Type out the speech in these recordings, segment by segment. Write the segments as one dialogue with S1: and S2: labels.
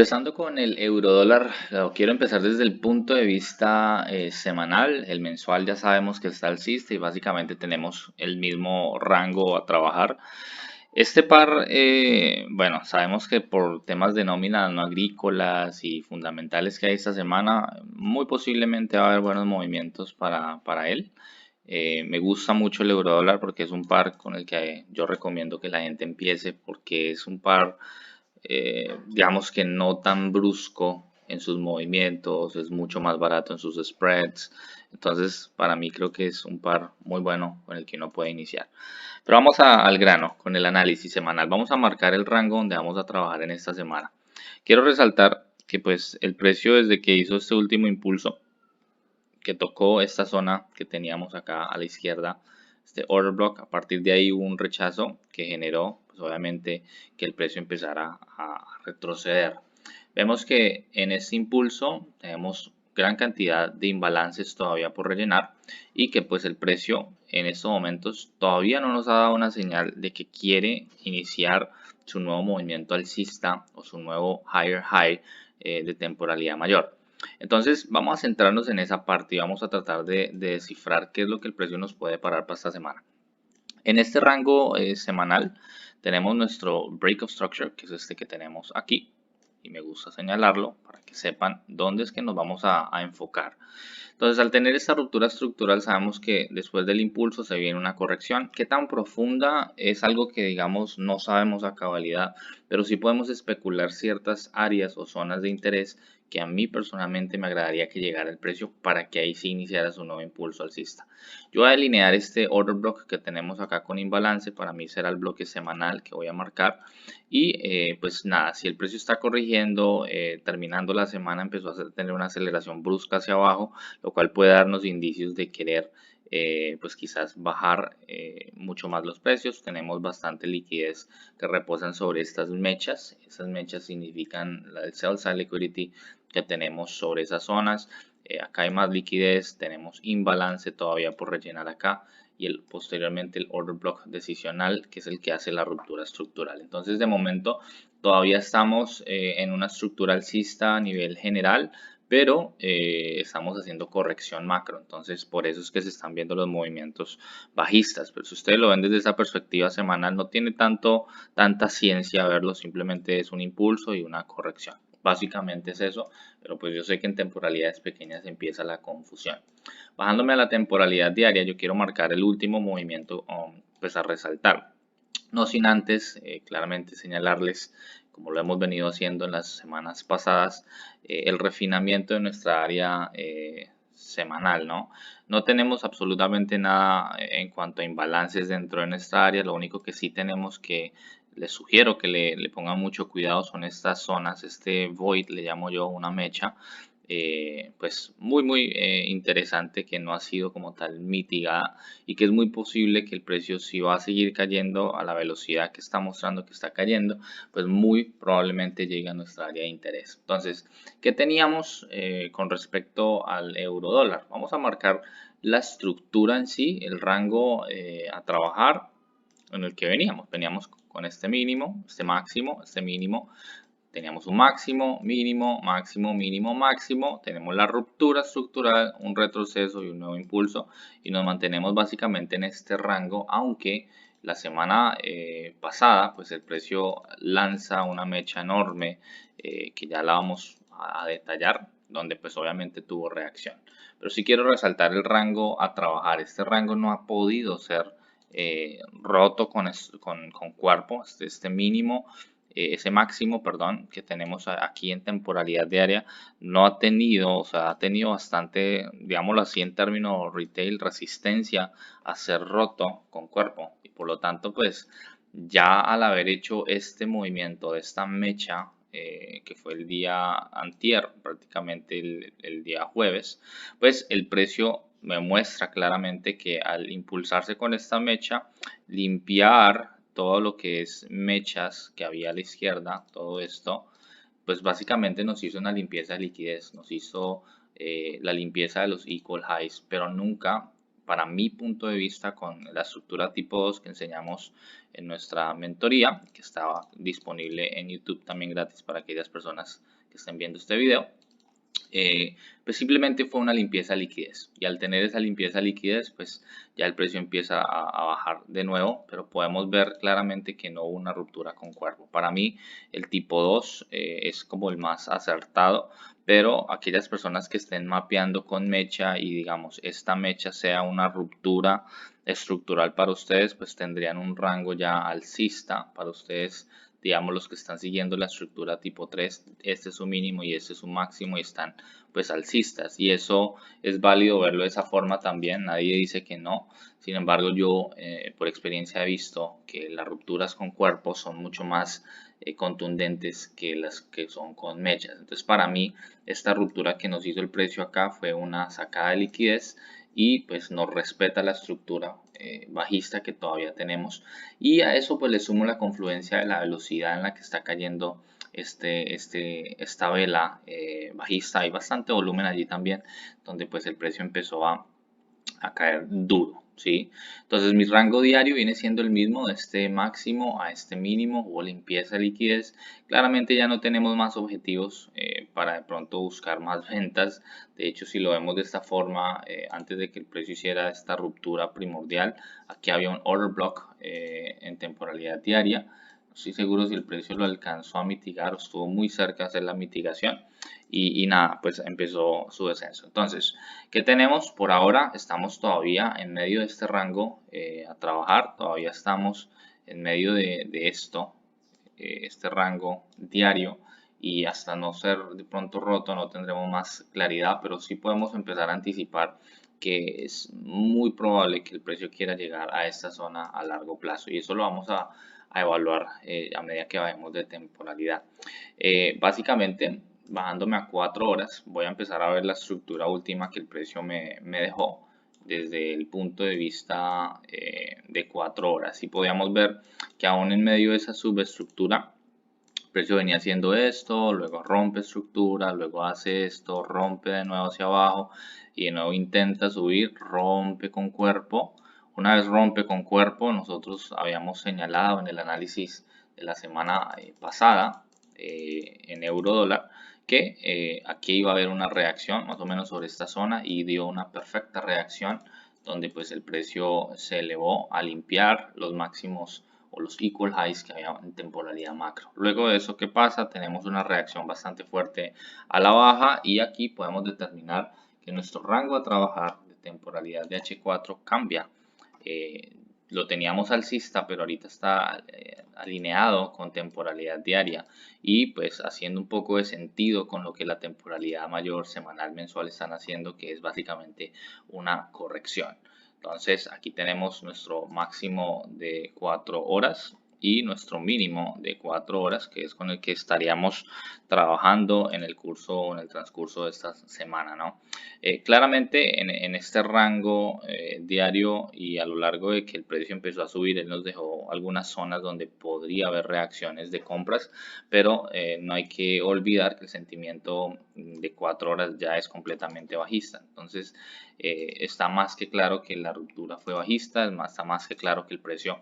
S1: Empezando con el euro dólar, lo quiero empezar desde el punto de vista semanal. El mensual ya sabemos que está alcista y básicamente tenemos el mismo rango a trabajar. Este par, bueno, sabemos que por temas de nómina no agrícolas y fundamentales que hay esta semana, muy posiblemente va a haber buenos movimientos para él. Me gusta mucho el euro dólar porque es un par con el que yo recomiendo que la gente empiece porque es un par digamos que no tan brusco en sus movimientos, es mucho más barato en sus spreads. Entonces, para mí creo que es un par muy bueno con el que uno puede iniciar. Pero vamos al grano con el análisis semanal. Vamos a marcar el rango donde vamos a trabajar en esta semana. Quiero resaltar que pues el precio desde que hizo este último impulso, que tocó esta zona que teníamos acá a la izquierda, este order block, a partir de ahí hubo un rechazo que generó, pues obviamente, que el precio empezara a retroceder. Vemos que en este impulso tenemos gran cantidad de imbalances todavía por rellenar y que pues el precio en estos momentos todavía no nos ha dado una señal de que quiere iniciar su nuevo movimiento alcista o su nuevo higher high de temporalidad mayor. Entonces vamos a centrarnos en esa parte y vamos a tratar de descifrar qué es lo que el precio nos puede parar para esta semana. En este rango semanal tenemos nuestro break of structure, que es este que tenemos aquí. Y me gusta señalarlo para que sepan dónde es que nos vamos a enfocar. Entonces, al tener esta ruptura estructural, sabemos que después del impulso se viene una corrección. ¿Qué tan profunda? Es algo que, digamos, no sabemos a cabalidad, pero sí podemos especular ciertas áreas o zonas de interés que a mí personalmente me agradaría que llegara el precio para que ahí sí iniciara su nuevo impulso alcista. Yo voy a delinear este order block que tenemos acá con imbalance. Para mí será el bloque semanal que voy a marcar. Y pues nada, si el precio está corrigiendo, terminando la semana empezó a tener una aceleración brusca hacia abajo, lo cual puede darnos indicios de querer pues quizás bajar mucho más los precios. Tenemos bastante liquidez que reposan sobre estas mechas. Estas mechas significan el sell side liquidity que tenemos sobre esas zonas. Acá hay más liquidez, tenemos imbalance todavía por rellenar acá y posteriormente el order block decisional, que es el que hace la ruptura estructural. Entonces, de momento, todavía estamos en una estructura alcista a nivel general, pero estamos haciendo corrección macro. Entonces, por eso es que se están viendo los movimientos bajistas. Pero si ustedes lo ven desde esa perspectiva semanal, no tiene tanta ciencia verlo, simplemente es un impulso y una corrección. Básicamente es eso, pero pues yo sé que en temporalidades pequeñas empieza la confusión. Bajándome a la temporalidad diaria, yo quiero marcar el último movimiento pues a resaltar. No sin antes claramente señalarles, como lo hemos venido haciendo en las semanas pasadas, el refinamiento de nuestra área semanal, ¿no? No tenemos absolutamente nada en cuanto a imbalances dentro de nuestra área, lo único que sí tenemos que les sugiero que le pongan mucho cuidado son estas zonas, este void le llamo yo una mecha, pues muy interesante que no ha sido como tal mitigada y que es muy posible que el precio si va a seguir cayendo a la velocidad que está mostrando que está cayendo, pues muy probablemente llegue a nuestra área de interés. Entonces, ¿qué teníamos con respecto al euro dólar? Vamos a marcar la estructura en sí, el rango a trabajar en el que veníamos con este mínimo, este máximo, este mínimo, teníamos un máximo, mínimo, máximo, mínimo, máximo, tenemos la ruptura estructural, un retroceso y un nuevo impulso y nos mantenemos básicamente en este rango, aunque la semana pasada pues el precio lanza una mecha enorme que ya la vamos a detallar, donde pues obviamente tuvo reacción. Pero sí quiero resaltar el rango a trabajar. Este rango no ha podido ser roto con cuerpo, este mínimo, ese máximo, perdón, que tenemos aquí en temporalidad diaria, no ha tenido, o sea, ha tenido bastante, digámoslo así en términos retail, resistencia a ser roto con cuerpo. Y por lo tanto, pues ya al haber hecho este movimiento de esta mecha, que fue el día antier, prácticamente el día jueves, pues el precio me muestra claramente que al impulsarse con esta mecha, limpiar todo lo que es mechas que había a la izquierda, todo esto, pues básicamente nos hizo una limpieza de liquidez, nos hizo la limpieza de los equal highs, pero nunca, para mi punto de vista, con la estructura tipo 2 que enseñamos en nuestra mentoría, que estaba disponible en YouTube también gratis para aquellas personas que estén viendo este video, pues simplemente fue una limpieza de liquidez, y al tener esa limpieza de liquidez pues ya el precio empieza a bajar de nuevo, pero podemos ver claramente que no hubo una ruptura con cuerpo. Para mí el tipo 2 es como el más acertado, pero aquellas personas que estén mapeando con mecha y digamos esta mecha sea una ruptura estructural para ustedes, pues tendrían un rango ya alcista para ustedes. Digamos, los que están siguiendo la estructura tipo 3, este es su mínimo y este es su máximo y están pues alcistas, y eso es válido verlo de esa forma también, nadie dice que no. Sin embargo, yo por experiencia he visto que las rupturas con cuerpos son mucho más contundentes que las que son con mechas. Entonces, para mí esta ruptura que nos hizo el precio acá fue una sacada de liquidez y pues nos respeta la estructura bajista que todavía tenemos, y a eso pues le sumo la confluencia de la velocidad en la que está cayendo esta vela bajista. Hay bastante volumen allí también, donde pues el precio empezó a caer duro, ¿sí? Entonces mi rango diario viene siendo el mismo, de este máximo a este mínimo, hubo limpieza de liquidez. Claramente ya no tenemos más objetivos para de pronto buscar más ventas. De hecho, si lo vemos de esta forma, antes de que el precio hiciera esta ruptura primordial, aquí había un order block en temporalidad diaria. No estoy seguro si el precio lo alcanzó a mitigar o estuvo muy cerca de hacer la mitigación, y nada, pues empezó su descenso. Entonces, ¿qué tenemos por ahora? Estamos todavía en medio de este rango a trabajar, todavía estamos en medio de esto, este rango diario, y hasta no ser de pronto roto no tendremos más claridad, pero sí podemos empezar a anticipar que es muy probable que el precio quiera llegar a esta zona a largo plazo, y eso lo vamos a evaluar a medida que vayamos de temporalidad. Básicamente, bajándome a 4 horas, voy a empezar a ver la estructura última que el precio me dejó desde el punto de vista de 4 horas. Y podíamos ver que aún en medio de esa subestructura, el precio venía haciendo esto, luego rompe estructura, luego hace esto, rompe de nuevo hacia abajo y de nuevo intenta subir, rompe con cuerpo. Una vez rompe con cuerpo, nosotros habíamos señalado en el análisis de la semana pasada en euro dólar que aquí iba a haber una reacción más o menos sobre esta zona, y dio una perfecta reacción donde pues el precio se elevó a limpiar los máximos o los equal highs que había en temporalidad macro. Luego de eso, ¿qué pasa? Tenemos una reacción bastante fuerte a la baja, y aquí podemos determinar que nuestro rango a trabajar de temporalidad de H4 cambia. Lo teníamos alcista, pero ahorita está alineado con temporalidad diaria, y pues haciendo un poco de sentido con lo que la temporalidad mayor, semanal, mensual están haciendo, que es básicamente una corrección. Entonces aquí tenemos nuestro máximo de 4 horas y nuestro mínimo de 4 horas, que es con el que estaríamos trabajando en el curso, en el transcurso de esta semana, ¿no? Claramente en este rango diario y a lo largo de que el precio empezó a subir, él nos dejó algunas zonas donde podría haber reacciones de compras, pero no hay que olvidar que el sentimiento de 4 horas ya es completamente bajista. Entonces está más que claro que la ruptura fue bajista, está más que claro que el precio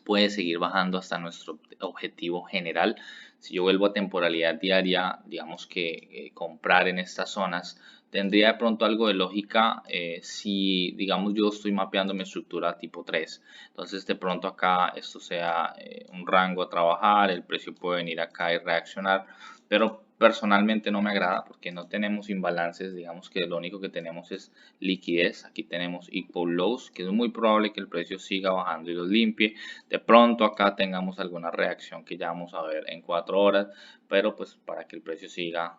S1: puede seguir bajando hasta nuestro objetivo general. Si yo vuelvo a temporalidad diaria, digamos que comprar en estas zonas tendría de pronto algo de lógica si, digamos, yo estoy mapeando mi estructura tipo 3. Entonces, de pronto acá esto sea un rango a trabajar, el precio puede venir acá y reaccionar, pero personalmente no me agrada porque no tenemos imbalances. Digamos que lo único que tenemos es liquidez. Aquí tenemos equal lows, que es muy probable que el precio siga bajando y los limpie. De pronto acá tengamos alguna reacción que ya vamos a ver en 4 horas, pero pues para que el precio siga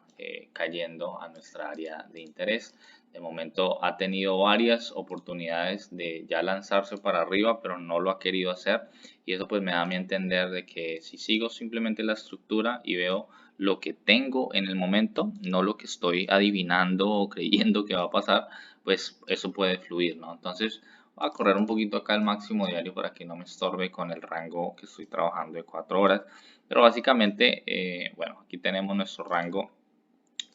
S1: cayendo a nuestra área de interés. De momento ha tenido varias oportunidades de ya lanzarse para arriba, pero no lo ha querido hacer, y eso pues me da a mí entender de que si sigo simplemente la estructura y veo lo que tengo en el momento, no lo que estoy adivinando o creyendo que va a pasar, pues eso puede fluir, ¿no? Entonces voy a correr un poquito acá el máximo diario para que no me estorbe con el rango que estoy trabajando de 4 horas. Pero básicamente, bueno, aquí tenemos nuestro rango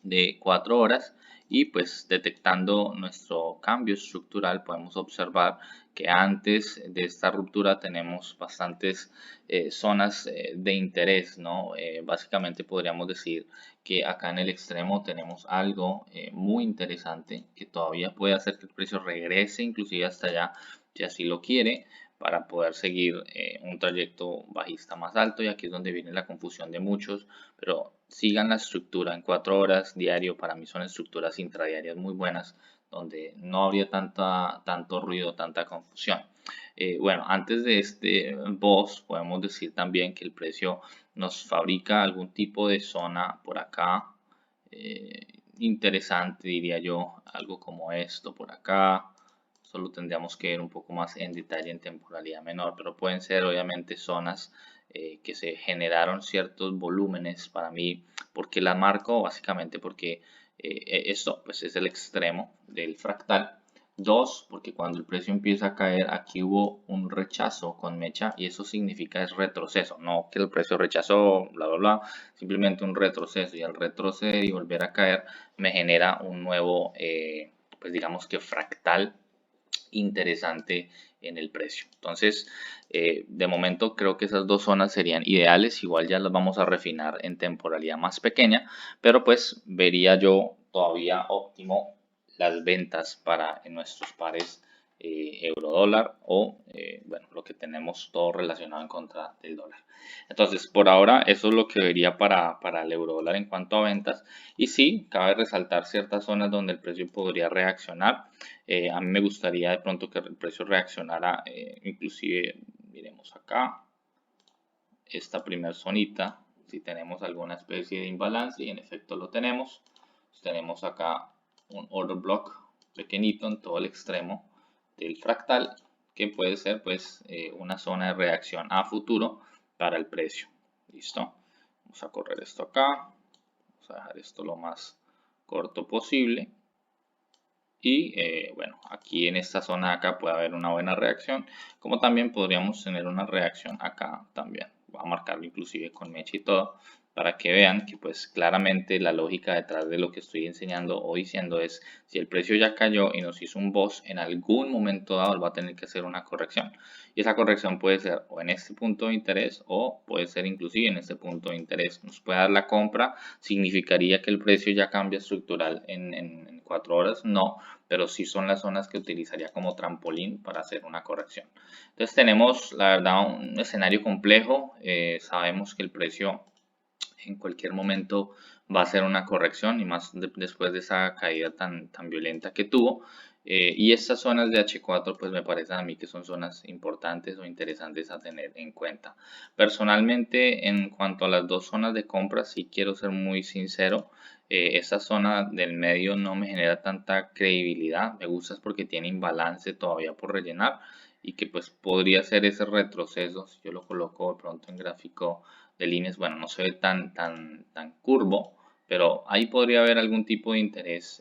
S1: de 4 horas, y pues detectando nuestro cambio estructural podemos observar que antes de esta ruptura tenemos bastantes zonas de interés, ¿no? Básicamente podríamos decir que acá en el extremo tenemos algo muy interesante que todavía puede hacer que el precio regrese inclusive hasta allá si así lo quiere, para poder seguir un trayecto bajista más alto, y aquí es donde viene la confusión de muchos, pero sigan la estructura en 4 horas diario. Para mí son estructuras intradiarias muy buenas donde no habría tanto ruido, tanta confusión. Bueno, antes de este boss podemos decir también que el precio nos fabrica algún tipo de zona por acá interesante, diría yo, algo como esto por acá. Solo tendríamos que ver un poco más en detalle en temporalidad menor, pero pueden ser obviamente zonas que se generaron ciertos volúmenes. Para mí, porque la marco, básicamente porque esto pues es el extremo del fractal. Dos, porque cuando el precio empieza a caer, aquí hubo un rechazo con mecha y eso significa es retroceso, no que el precio rechazó, bla, bla, bla, simplemente un retroceso, y al retroceder y volver a caer me genera un nuevo, pues digamos que fractal interesante en el precio. Entonces, de momento creo que esas dos zonas serían ideales. Igual ya las vamos a refinar en temporalidad más pequeña, pero pues vería yo todavía óptimo las ventas para en nuestros pares euro dólar o bueno, lo que tenemos todo relacionado en contra del dólar. Entonces, por ahora eso es lo que vería para el euro dólar en cuanto a ventas. Y sí, cabe resaltar ciertas zonas donde el precio podría reaccionar. A mí me gustaría de pronto que el precio reaccionara, inclusive miremos acá, esta primera zonita, si tenemos alguna especie de imbalance, y en efecto lo tenemos. Tenemos acá un order block pequeñito en todo el extremo del fractal, que puede ser pues una zona de reacción a futuro para el precio. Listo, vamos a correr esto acá, vamos a dejar esto lo más corto posible. Y bueno, aquí en esta zona de acá puede haber una buena reacción, como también podríamos tener una reacción acá también. Voy a marcarlo inclusive con mecha y todo, para que vean que pues claramente la lógica detrás de lo que estoy enseñando o diciendo es: si el precio ya cayó y nos hizo un boss, en algún momento dado va a tener que hacer una corrección, y esa corrección puede ser o en este punto de interés o puede ser inclusive en este punto de interés. Nos puede dar la compra, significaría que el precio ya cambia estructural en 4 horas, no, pero sí son las zonas que utilizaría como trampolín para hacer una corrección. Entonces tenemos, la verdad, un escenario complejo. Sabemos que el precio en cualquier momento va a ser una corrección, y más después de esa caída tan violenta que tuvo. Y estas zonas de H4 pues me parecen a mí que son zonas importantes o interesantes a tener en cuenta. Personalmente, en cuanto a las dos zonas de compra, sí quiero ser muy sincero. Esta zona del medio no me genera tanta credibilidad. Me gusta es porque tiene imbalance todavía por rellenar, y que pues podría ser ese retroceso. Si yo lo coloco de pronto en gráfico de líneas, bueno, no se ve tan curvo, pero ahí podría haber algún tipo de interés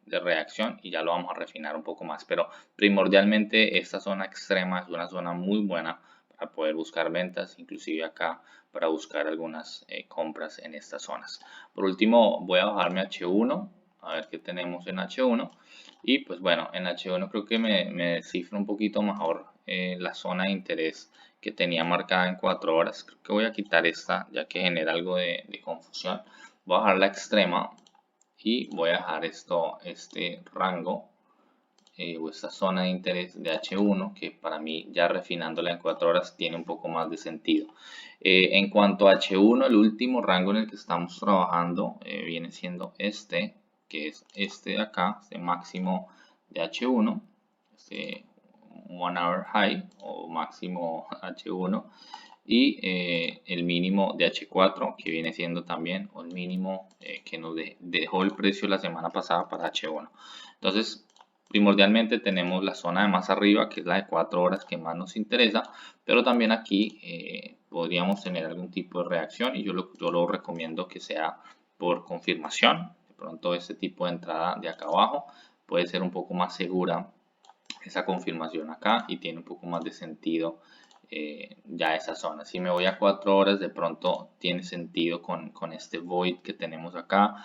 S1: de reacción, y ya lo vamos a refinar un poco más. Pero primordialmente esta zona extrema es una zona muy buena para poder buscar ventas, inclusive acá para buscar algunas compras en estas zonas. Por último, voy a bajarme H1 a ver qué tenemos en H1. Y pues bueno, en H1 creo que me descifra un poquito mejor la zona de interés que tenía marcada en 4 horas. Creo que voy a quitar esta, ya que genera algo de confusión. Voy a dejar la extrema y voy a dejar este rango o esta zona de interés de H1, que para mí, ya refinándola en 4 horas, tiene un poco más de sentido. En cuanto a H1, el último rango en el que estamos trabajando viene siendo este, que es este de acá, este máximo de H1, este 1 hour high o máximo H1, y el mínimo de H4, que viene siendo también el mínimo que nos dejó el precio la semana pasada para H1. Entonces, primordialmente tenemos la zona de más arriba, que es la de 4 horas, que más nos interesa, pero también aquí podríamos tener algún tipo de reacción, y yo lo recomiendo que sea por confirmación. De pronto este tipo de entrada de acá abajo puede ser un poco más segura esa confirmación acá, y tiene un poco más de sentido ya esa zona. Si me voy a 4 horas, de pronto tiene sentido con este void que tenemos acá,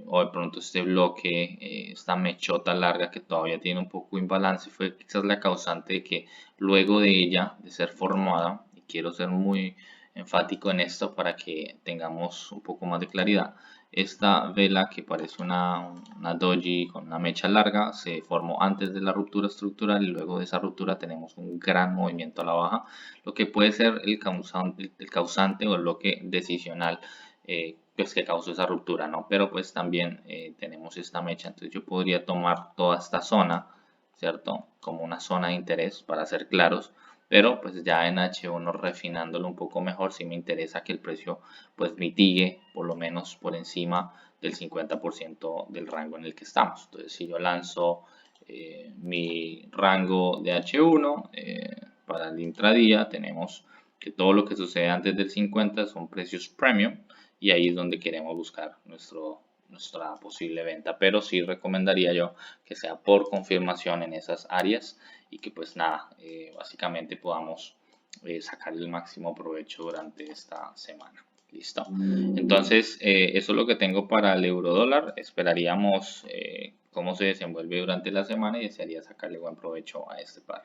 S1: o de pronto este bloque, esta mechota larga que todavía tiene un poco de imbalance, fue quizás la causante de que luego de ella, de ser formada, y quiero ser muy enfático en esto para que tengamos un poco más de claridad, esta vela que parece una doji con una mecha larga se formó antes de la ruptura estructural y luego de esa ruptura tenemos un gran movimiento a la baja, lo que puede ser el causante o el bloque decisional, pues que causó esa ruptura, ¿no? Pero pues también tenemos esta mecha, entonces yo podría tomar toda esta zona, ¿cierto? Como una zona de interés para ser claros, pero pues ya en H1 refinándolo un poco mejor, sí me interesa que el precio pues mitigue por lo menos por encima del 50% del rango en el que estamos. Entonces si yo lanzo mi rango de H1 para el intradía, tenemos que todo lo que sucede antes del 50 son precios premium y ahí es donde queremos buscar nuestra posible venta, pero sí recomendaría yo que sea por confirmación en esas áreas y que pues nada, básicamente podamos sacar el máximo provecho durante esta semana. Listo. Entonces, eso es lo que tengo para el euro dólar. Esperaríamos cómo se desenvuelve durante la semana y desearía sacarle buen provecho a este par.